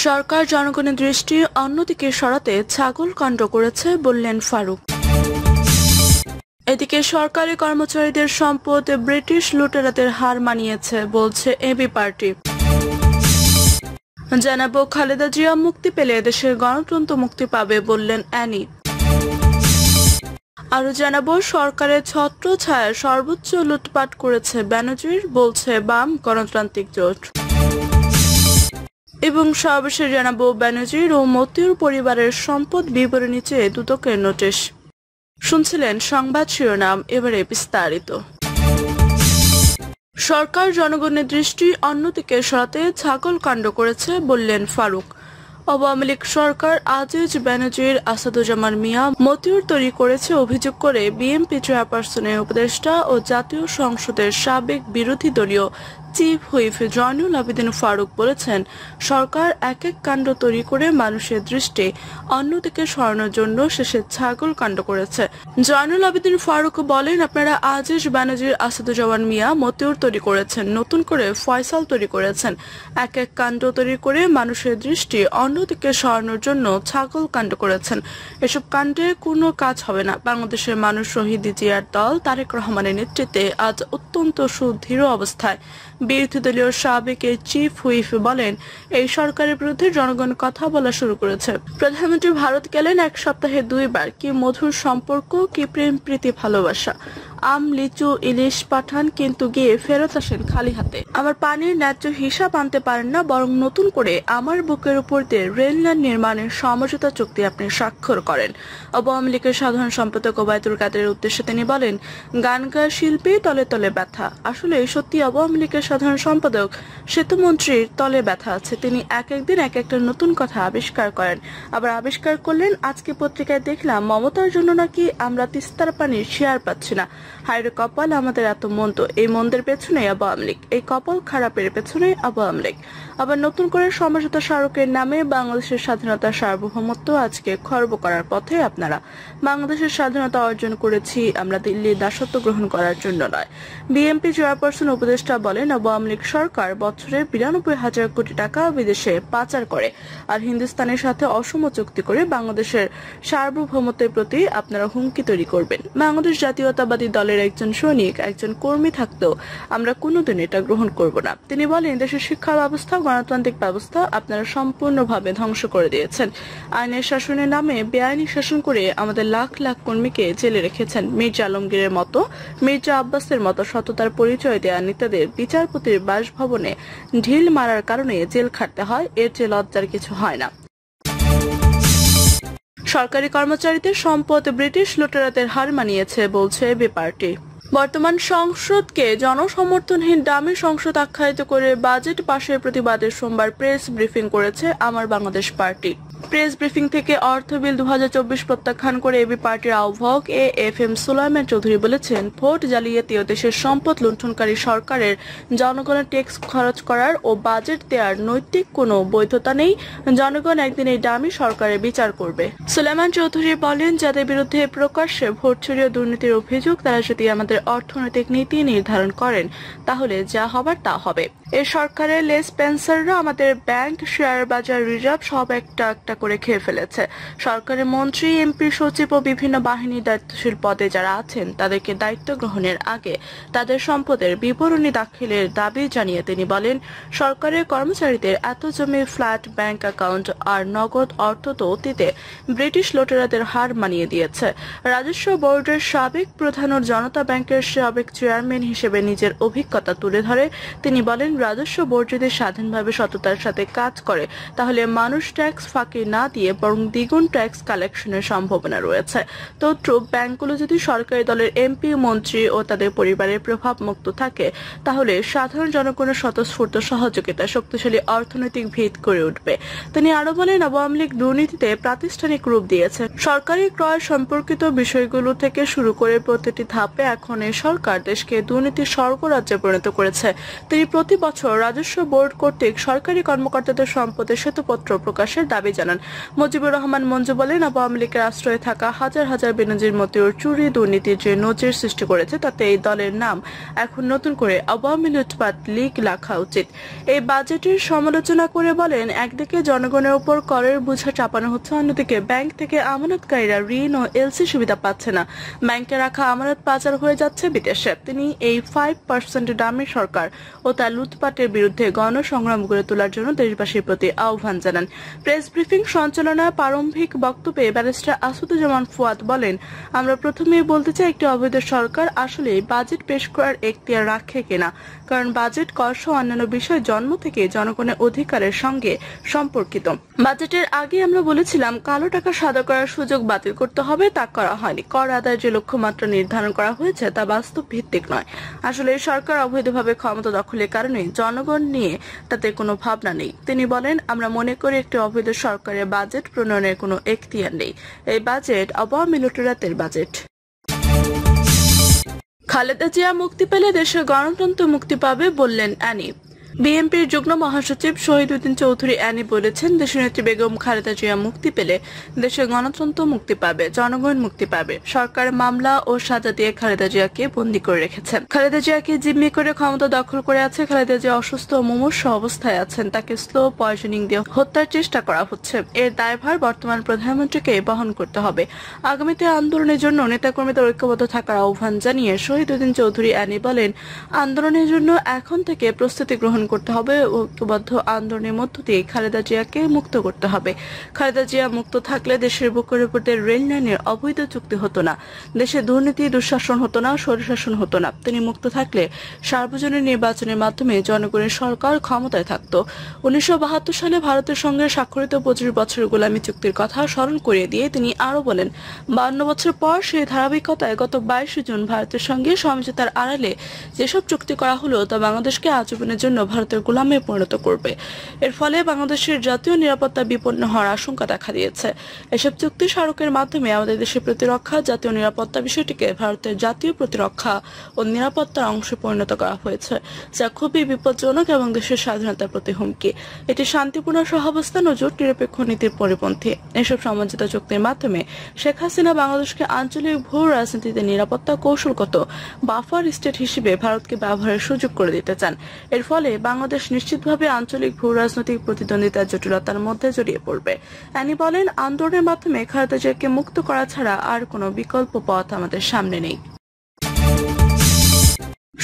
সরকার জনগণের দৃষ্টি অন্যদিকে সরাতে ছাগল কাণ্ড করেছে বললেন ফারুক। এদিকে সরকারি কর্মচারীদের সম্পদ ব্রিটিশ লুটেরাদের হার মানিয়েছে বলছে এবি পার্টি। জানাবো খালেদা জিয়া মুক্তি পেলে দেশের গণতন্ত্র মুক্তি পাবে বললেন অ্যানি। আরো জানাবো সরকারের ছত্রছায়ায় সর্বোচ্চ লুটপাট করেছে ব্যানার্জির বলছে বাম গণতান্ত্রিক জোট। এবং সর্বশেষ জানাবো ব্যানার্জির ও মতিউর পরিবারের সম্পদ বিবরণী চেয়ে দুদকের নোটিশ। শুনছিলেন সংবাদ শিরোনাম, এবারে বিস্তারিত। সরকার জনগণের দৃষ্টি অন্যদিকে সরাতে ছাগল কাণ্ড করেছে বললেন ফারুক। আওয়ামী লীগ সরকার আজিজ বেনজির, আসাদুজ্জামান মিয়া, মতিউর তৈরি করেছে অভিযোগ করে বিএনপি চেয়ারপারসনের উপদেষ্টা ও জাতীয় সংসদের সাবেক বিরোধী দলীয় চিফ হুইপ জয়নুল আবেদিন ফারুক বলেছেন, সরকার এক এক কাণ্ড তৈরি করে মানুষের দৃষ্টি অন্যদিকে সরানোর জন্য শেষে ছাগল কাণ্ড করেছে। জয়নুল আবেদিন ফারুক বলেন, আপনারা আজিজ বেনজির, আসাদুজ্জামান মিয়া, মতিউর তৈরি করেছেন, নতুন করে ফয়সাল তৈরি করেছেন, এক এক কাণ্ড তৈরি করে মানুষের দৃষ্টি অন্যদিকে সরানোর জন্য ছাগল কাণ্ড করেছেন। এসব কাণ্ডে কোনো কাজ হবে না। বাংলাদেশের মানুষ শহীদ জিয়ার দল তারেক রহমানের নেতৃত্বে আজ অত্যন্ত সুদৃঢ় অবস্থায়। বিরোধী দলীয় সাবেক চিফ হুইপ বলেন, এই সরকারের বিরুদ্ধে জনগণ কথা বলা শুরু করেছে। প্রধানমন্ত্রী ভারত গেলেন, এক সপ্তাহে 2 বার। কি মধুর সম্পর্ক, কি প্রেম প্রীতি ভালোবাসা। আম, লিচু, ইলিশ পাঠান, কিন্তু গিয়ে ফেরত আসেন খালি হাতে। আমার পানির ন্যায্য হিসাব আনতে পারেন না, বরং নতুন করে আমার বুকের উপর দিয়ে রেল লাইন নির্মাণের সমঝোতা চুক্তি আপনি স্বাক্ষর করেন। আওয়ামী লীগের সাধারণ সম্পাদক ওবায়দুল কাদেরের উদ্দেশ্যে তিনি বলেন, গান গায় শিল্পী, তলে তলে ব্যথা। আসলে সত্যি আওয়ামী লীগের সাধারণ সম্পাদক সেতুমন্ত্রীর তলে ব্যথা আছে। তিনি এক একদিন এক একটা নতুন কথা আবিষ্কার করেন। আবার আবিষ্কার করলেন, আজকে পত্রিকায় দেখলাম মমতার জন্য নাকি আমরা তিস্তার পানির শেয়ার পাচ্ছি না। হায়রে কপাল আমাদের এত মন্দ। এই মন্দের পেছনে আওয়ামী লীগ, এই কপাল খারাপের পেছনে আওয়ামী লীগ। আবার নতুন করে সমঝোতা স্মারকের নামে বাংলাদেশের স্বাধীনতার সার্বভৌমত্ব আজকে খর্ব করার পথে আপনারা। বাংলাদেশের স্বাধীনতা অর্জন করেছি আমরা দিল্লির দাসত্ব গ্রহণ করার জন্য নয়। বিএনপি চেয়ারপারসন উপদেষ্টা বলেন, আওয়ামী লীগ সরকার বছরে 92,000 কোটি টাকা বিদেশে পাচার করে, আর হিন্দুস্তানের সাথে অসম চুক্তি করে বাংলাদেশের সার্বভৌমত্বের প্রতি আপনারা হুমকি তৈরি করবেন। বাংলাদেশ জাতীয়তাবাদী দলের একজন সৈনিক, একজন কর্মী থাকতেও আমরা কোনোদিন এটা গ্রহণ করব না। তিনি বলেন, দেশের শিক্ষা ব্যবস্থা, গণতান্ত্রিক ব্যবস্থা আপনারা সম্পূর্ণভাবে ধ্বংস করে দিয়েছেন। আইনের শাসনের নামে বেআইনি শাসন করে আমাদের লাখ লাখ কর্মীকে জেলে রেখেছেন। মির্জা আলমগীরের মতো, মির্জা আব্বাসের মতো সততার পরিচয় দেয়া নেতাদের বিচারপতির বাসভবনে ঢিল মারার কারণে জেল খাটতে হয়, এর চেয়ে লজ্জার কিছু হয় না। সরকারি কর্মচারীদের সম্পদ ব্রিটিশ লুটেরাদের হার মানিয়েছে বলছে এবি পার্টি। বর্তমান সংসদকে জনসমর্থনহীন ডামি সংসদ আখ্যায়িত করে বাজেট পাশের প্রতিবাদে সোমবার প্রেস ব্রিফিং করেছে আমার বাংলাদেশ পার্টি। প্রেস ব্রিফিং থেকে অর্থ বিল 2024 প্রত্যাখ্যান করে এবি পার্টির আহ্বায়ক এ.এফ.এম. সুলাইমান চৌধুরী বলেছেন, ভোট জালিয়াতি ও দেশের সম্পদ লুণ্ঠনকারী সরকারের জনগণের ট্যাক্স খরচ করার ও বাজেট দেওয়ার নৈতিক কোনো বৈধতা নেই। জনগণ একদিন এই ডামি সরকারের বিচার করবে। সুলাইমান চৌধুরী বলেন, যাদের বিরুদ্ধে প্রকাশ্যে ভোট চুরি ও দুর্নীতির অভিযোগ, তারা যদি আমাদের অর্থনৈতিক নীতি নির্ধারণ করেন তাহলে যা হবার তা হবে। এই সরকারের লেস পেন্সাররা আমাদের ব্যাংক, শেয়ার বাজার, রিজার্ভ সব একটা একটা করে খেয়ে ফেলেছে। সরকারের মন্ত্রী, এমপি, সচিব ও বিভিন্ন বাহিনীর দায়িত্বশীল পদে যারা আছেন তাদেরকে দায়িত্ব গ্রহণের আগে তাদের সম্পদের বিবরণী দাখিলের দাবি জানিয়ে তিনি বলেন, সরকারের কর্মচারীদের এত জমি, ফ্ল্যাট, ব্যাংক অ্যাকাউন্ট আর নগদ অর্থ তো অতীতে ব্রিটিশ লুটেরাদের হার মানিয়ে দিয়েছে। রাজস্ব বোর্ডের সাবেক প্রধান ও জনতা ব্যাংকের সাবেক চেয়ারম্যান হিসেবে নিজের অভিজ্ঞতা তুলে ধরে তিনি বলেন, রাজস্ব বোর্ড যদি স্বাধীনভাবে সততার সাথে কাজ করে তাহলে মানুষ ট্যাক্স ফাঁকি না দিয়ে বরং দ্বিগুণ ট্যাক্স কালেকশনের সম্ভাবনা রয়েছে। তদ্রুপ ব্যাংকগুলো যদি সরকারি দলের এমপি, মন্ত্রী ও তাদের পরিবারের প্রভাব মুক্ত থাকে তাহলে সাধারণ জনগণের স্বতঃস্ফূর্ত সহযোগিতা শক্তিশালী অর্থনৈতিক ভিত গড়ে উঠবে। তিনি আরো বলেন, আওয়ামী লীগ দুর্নীতিতে প্রাতিষ্ঠানিক রূপ দিয়েছে। সরকারি ক্রয় সম্পর্কিত বিষয়গুলো থেকে শুরু করে প্রতিটি ধাপে এখন এই সরকার দেশকে দুর্নীতির স্বর্গরাজ্যে পরিণত করেছে। তিনি প্রতি বছর বছর রাজস্ব বোর্ড কর্তৃক সরকারি কর্মকর্তাদের সম্পদের শ্বেতপত্র প্রকাশের দাবি জানান মুজিবুর রহমান মঞ্জু বলেন, আওয়ামী লীগের আশ্রয়ে থাকা হাজার হাজার বেনজির মতিউর চুরি দুর্নীতির যে নজির সৃষ্টি করেছে তাতে এই দলের নাম এখন নতুন করে আওয়ামী লুটপাট লীগ লেখা উচিত। এই বাজেটের সমালোচনা করে বলেন, একদিকে জনগণের উপর করের বোঝা চাপানো হচ্ছে, অন্যদিকে ব্যাংক থেকে আমানতকারীরা ঋণ ও এলসি সুবিধা পাচ্ছে না, ব্যাংকে রাখা আমানত পাচার হয়ে যাচ্ছে বিদেশে। তিনি এই 5% দামি সরকার ও তার লুটপাটের বিরুদ্ধে গণসংগ্রাম গড়ে তোলার জন্য দেশবাসীর প্রতি আহ্বান জানান। প্রেস ব্রিফিং সঞ্চালনায় প্রারম্ভিক বক্তব্যে ব্যারিস্টার আসাদুজ্জামান ফুয়াদ বলেন, আমরা প্রথমেই বলতে চাই, একটি অবৈধ সরকার আসলে বাজেট পেশ করার এখতিয়ার রাখে কিনা, কারণ বাজেট কর সহ অন্যান্য বিষয় জন্ম থেকে জনগণের অধিকারের সঙ্গে সম্পর্কিত। বাজেটের আগে আমরা বলেছিলাম কালো টাকা সাদা করার সুযোগ বাতিল করতে হবে, তা করা হয়নি। কর আদায়ের যে লক্ষ্যমাত্রা নির্ধারণ করা হয়েছে তা বাস্তব ভিত্তিক নয়। আসলে এই সরকার অবৈধভাবে ক্ষমতা দখলের কারণে জনগণ নিয়ে তাতে কোনো ভাবনা নেই। তিনি বলেন, আমরা মনে করি একটি অবৈধ সরকারের বাজেট প্রণয়নের কোনো এখতিয়ার নেই। এই বাজেট আওয়ামী লুটেরাদের বাজেট। খালেদা জিয়া মুক্তি পেলে দেশের গণতন্ত্র মুক্তি পাবে বললেন অ্যানি। বিএনপির যুগ্ম মহাসচিব শহীদউদ্দিন চৌধুরী অ্যানি বলেছেন, দেশনেত্রী বেগম খালেদা জিয়া মুক্তি পেলে দেশের গণতন্ত্র মুক্তি পাবে, জনগণ মুক্তি পাবে। সরকার মামলা ও সাজা দিয়ে খালেদা জিয়াকে বন্দী করে রেখেছে, খালেদা জিয়াকে জিম্মি করে ক্ষমতা দখল করে আছে। খালেদা জিয়া অসুস্থ ও মুমূর্ষ অবস্থায় আছেন, তাকে স্লো পয়জনিং দিয়ে হত্যার চেষ্টা করা হচ্ছে। এর দায়ভার বর্তমান প্রধানমন্ত্রীকে বহন করতে হবে। আগামীতে আন্দোলনের জন্য নেতাকর্মীদের ঐক্যবদ্ধ থাকার আহ্বান জানিয়ে শহীদউদ্দিন চৌধুরী অ্যানি বলেন, আন্দোলনের জন্য এখন থেকে প্রস্তুতি গ্রহণ করতে হবে, ঐক্যবদ্ধ আন্দোলনের মধ্য দিয়ে খালেদা জিয়াকে মুক্ত করতে হবে। খালেদা জিয়া মুক্ত থাকলে দেশের বুকের উপর রেল লাইনের অবৈধ চুক্তি হতো না, দেশে দুর্নীতি দুঃশাসন হতো না, স্বৈরশাসন হতো না। তিনি মুক্ত থাকলে সার্বজনীন নির্বাচনের মাধ্যমে জনগণের সরকার ক্ষমতায় থাকত। 1972 সালে ভারতের সঙ্গে স্বাক্ষরিত 25 বছরের গোলামী চুক্তির কথা স্মরণ করিয়ে দিয়ে তিনি আরো বলেন, 52 বছর পর সেই ধারাবাহিকতায় গত 22 জুন ভারতের সঙ্গে সমঝোতার আড়ালে যেসব চুক্তি করা হলো তা বাংলাদেশকে আজীবনের জন্য ভারতের গোলামে পরিণত করবে। এর ফলে বাংলাদেশের জাতীয় নিরাপত্তা বিপন্ন হওয়ার আশঙ্কা দেখা দিয়েছে। এসব চুক্তি স্মারকের মাধ্যমে আমাদের দেশের প্রতিরক্ষা, জাতীয় নিরাপত্তা বিষয়টিকে ভারতের জাতীয় প্রতিরক্ষা ও নিরাপত্তার অংশে পরিণত করা হয়েছে, যা খুবই বিপজ্জনক এবং দেশের স্বাধীনতার প্রতি হুমকি। এটি শান্তিপূর্ণ সহাবস্থান ও জোট নিরপেক্ষ নীতির পরিপন্থী। এসব সমঝোতা চুক্তির মাধ্যমে শেখ হাসিনা বাংলাদেশকে আঞ্চলিক ভূ রাজনীতিতে নিরাপত্তা কৌশলগত বাফার স্টেট হিসেবে ভারতকে ব্যবহারের সুযোগ করে দিতে চান। এর ফলে বাংলাদেশ নিশ্চিতভাবে আঞ্চলিক ভূ রাজনৈতিক প্রতিদ্বন্দ্বিতার জটিলতার মধ্যে জড়িয়ে পড়বে। অ্যানি বলেন, আন্দোলনের মাধ্যমে খালেদা জিয়াকে মুক্ত করা ছাড়া আর কোনো বিকল্প পথ আমাদের সামনে নেই।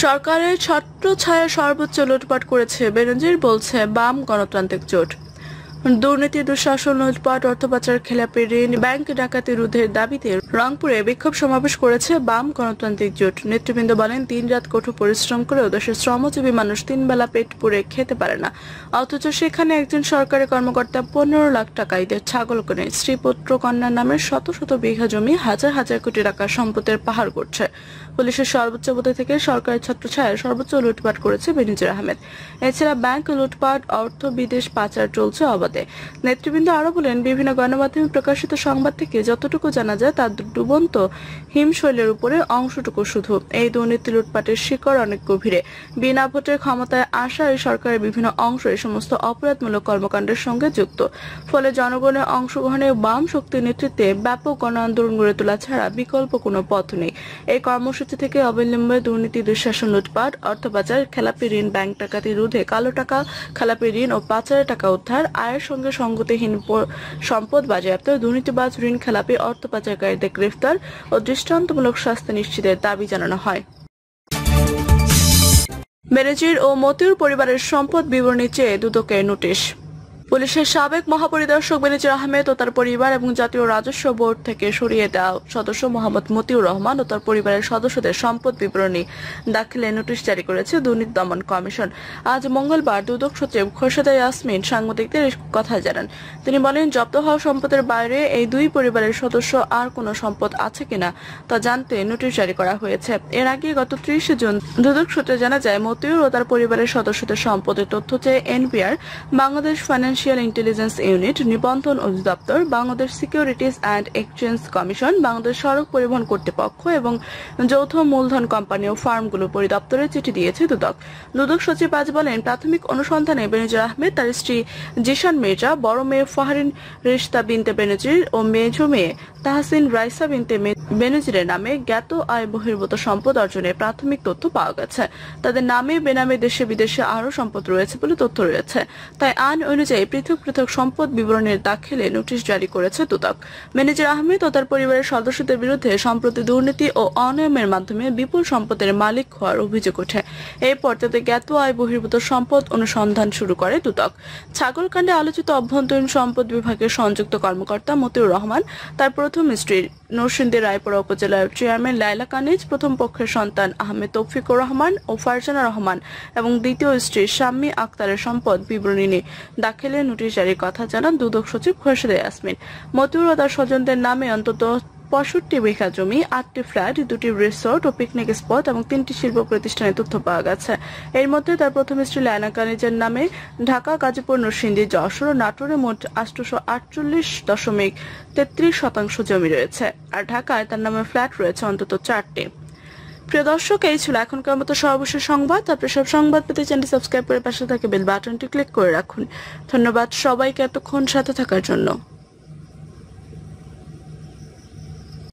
সরকারের ছত্রছায়ায় সর্বোচ্চ লুটপাট করেছে বেনজির, বলছে বাম গণতান্ত্রিক জোট। দুর্নীতি দুঃশাসন লুটপাট অর্থ পাচার খেলাপি ঋণ ব্যাংক ডাকাতি রোধের দাবিতে রংপুরে বিক্ষোভ সমাবেশ করেছে বাম গণতান্ত্রিক জোট। নেতৃবৃন্দ বলেন, 3 রাত কঠোর পরিশ্রম করেও দেশের শ্রমজীবী মানুষ 3 বেলা পেট পুরে খেতে পারে না, অথচ সেখানে একজন সরকারি কর্মকর্তা 15 লাখ টাকা ঈদের ছাগল কিনে স্ত্রী পুত্র কন্যার নামে শত শত বিঘা জমি হাজার হাজার কোটি টাকার সম্পদের পাহাড় করছে। পুলিশের সর্বোচ্চ পদে থেকে সরকারের ছত্রছায়ায় সর্বোচ্চ লুটপাট করেছে বেনজির আহমেড। এছাড়া ব্যাংক লুটপাট, অর্থ বিদেশ পাচার চলছে অবাধে। নেতৃবৃন্দ আরো বলেন, বিভিন্ন গণমাধ্যমে প্রকাশিত সংবাদ থেকে যতটুকু জানা যায় তার ডুবন্ত হিমশৈলের উপরে অংশটুকু শুধু। এই দুর্নীতি লুটপাটের শিকড় অনেক গভীরে। বিনা ভোটের ক্ষমতায় আসা এই সরকারের বিভিন্ন অংশ এই সমস্ত অপরাধমূলক কর্মকাণ্ডের সঙ্গে যুক্ত। ফলে জনগণের অংশগ্রহণে বাম শক্তির নেতৃত্বে ব্যাপক গণ আন্দোলন গড়ে তোলা ছাড়া বিকল্প কোনো পথ নেই। এই কর্মসূচি থেকে অবিলম্বে দুর্নীতি দুঃশাসন লুটপাট, অর্থ পাচার, খেলাপি ঋণ, ব্যাংক ডাকাতি রোধে, কালো টাকা, খেলাপি ঋণ ও পাচারের টাকা উদ্ধার, আয়ের সঙ্গে সঙ্গতিহীন সম্পদ বাজেয়াপ্ত, দুর্নীতিবাজ, ঋণ খেলাপি, অর্থ পাচারকারীদের গ্রেফতার ও দৃষ্টান্তমূলক শাস্তি নিশ্চিতের দাবি জানানো হয়। বেনজির ও মতিউর পরিবারের সম্পদ বিবরণী চেয়ে দুদকের নোটিশ। পুলিশের সাবেক মহাপরিদর্শক বেনজির আহমেদ ও তার পরিবার এবং জাতীয় রাজস্ব বোর্ড থেকে সরিয়ে দেওয়া সদস্য মোহাম্মদ মতিউর রহমান ও তার পরিবারের সদস্যদের সম্পদ বিবরণী দাখিলে নোটিশ জারি করেছে দুর্নীতি দমন কমিশন। আজ মঙ্গলবার দুদক সচিব খোরশেদা ইয়াসমিন সাংবাদিকদের কথা জানান। তিনি বলেন, জব্দ হওয়া সম্পদের বাইরে এই দুই পরিবারের সদস্য আর কোনো সম্পদ আছে কিনা তা জানতে নোটিশ জারি করা হয়েছে। এর আগে গত 30 জুন দুদক সূত্রে জানা যায়, মতিউর ও তার পরিবারের সদস্যদের সম্পদের তথ্য চেয়ে NBR Bangladesh financial special intelligence unit, নিবন্ধন অধিদপ্তর, Bangladesh securities and exchange commission, Bangladesh সড়ক পরিবহন কর্তৃপক্ষ এবং যৌথ মূলধন কোম্পানি ও ফার্মগুলো পরিদপ্তরে চিঠি দিয়েছে দুদক। দুদক সচিব আজ বলেন, প্রাথমিক অনুসন্ধানে বেনজির আহমেদ, তার স্ত্রী জিশান মির্জা, বড় মেয়ে ফাহরিন রিশতা বিনতে বেনজির ও মেজ মেয়ে তাহসিন রাইসা বিনতে বেনজিরের নামে জ্ঞাত আয় বহির্ভূত সম্পদ অর্জনের প্রাথমিক তথ্য পাওয়া গেছে। তাদের নামে বেনামে দেশে বিদেশে আরও সম্পদ রয়েছে বলে তথ্য রয়েছে। তাই আইন অনুযায়ী পৃথক পৃথক সম্পদ বিবরণের দাখিলে নোটিশ জারি করেছে দুদক। বেনজির আহমেদ ও তার পরিবারের সদস্যদের বিরুদ্ধে সম্প্রতি দুর্নীতি ও অনিয়মের মাধ্যমে বিপুল সম্পদের মালিক হওয়ার অভিযোগ ওঠে। এরপর তাদের জ্ঞাত আয় বহির্ভূত সম্পদ অনুসন্ধান শুরু করে দুদক। ছাগলকাণ্ডে আলোচিত অভ্যন্তরীণ সম্পদ বিভাগের সংযুক্ত কর্মকর্তা মতিউর রহমান, তার প্রথম স্ত্রী নরসিংদী রায়পুরা উপজেলার চেয়ারম্যান লায়লা কানিজ, প্রথম পক্ষের সন্তান আহমেদ তৌফিকুর রহমান ও ফারজানা রহমান এবং দ্বিতীয় স্ত্রী শাম্মী আক্তারের সম্পদ বিবরণী দাখিলে নোটিশ জারির কথা জানান দুদক সচিব খোরশেদা ইয়াসমিন। মতিউর ও তার স্বজনদের নামে অন্তত 65 বিঘা জমি, 8টি ফ্ল্যাট, 2টি রিসোর্ট ও পিকনিক স্পট এবং 3টি শিল্প প্রতিষ্ঠানের তথ্য পাওয়া গেছে। এর মধ্যে তার প্রথম স্ত্রী লায়লা কানিজের নামে ঢাকা, গাজীপুর, নরসিংদী, যশোর ও নাটোরে মোট 848.33% জমি রয়েছে। আর ঢাকায় তার নামে ফ্ল্যাট রয়েছে অন্তত 4টি। প্রিয় দর্শক, এই ছিল এখনকার মতো সর্বশেষ সংবাদ। আপনি সব সংবাদ পেতে চ্যানেলটি সাবস্ক্রাইব করে পাশে থাকা বেল বাটনটি ক্লিক করে রাখুন। ধন্যবাদ সবাইকে এতক্ষণ সাথে থাকার জন্য।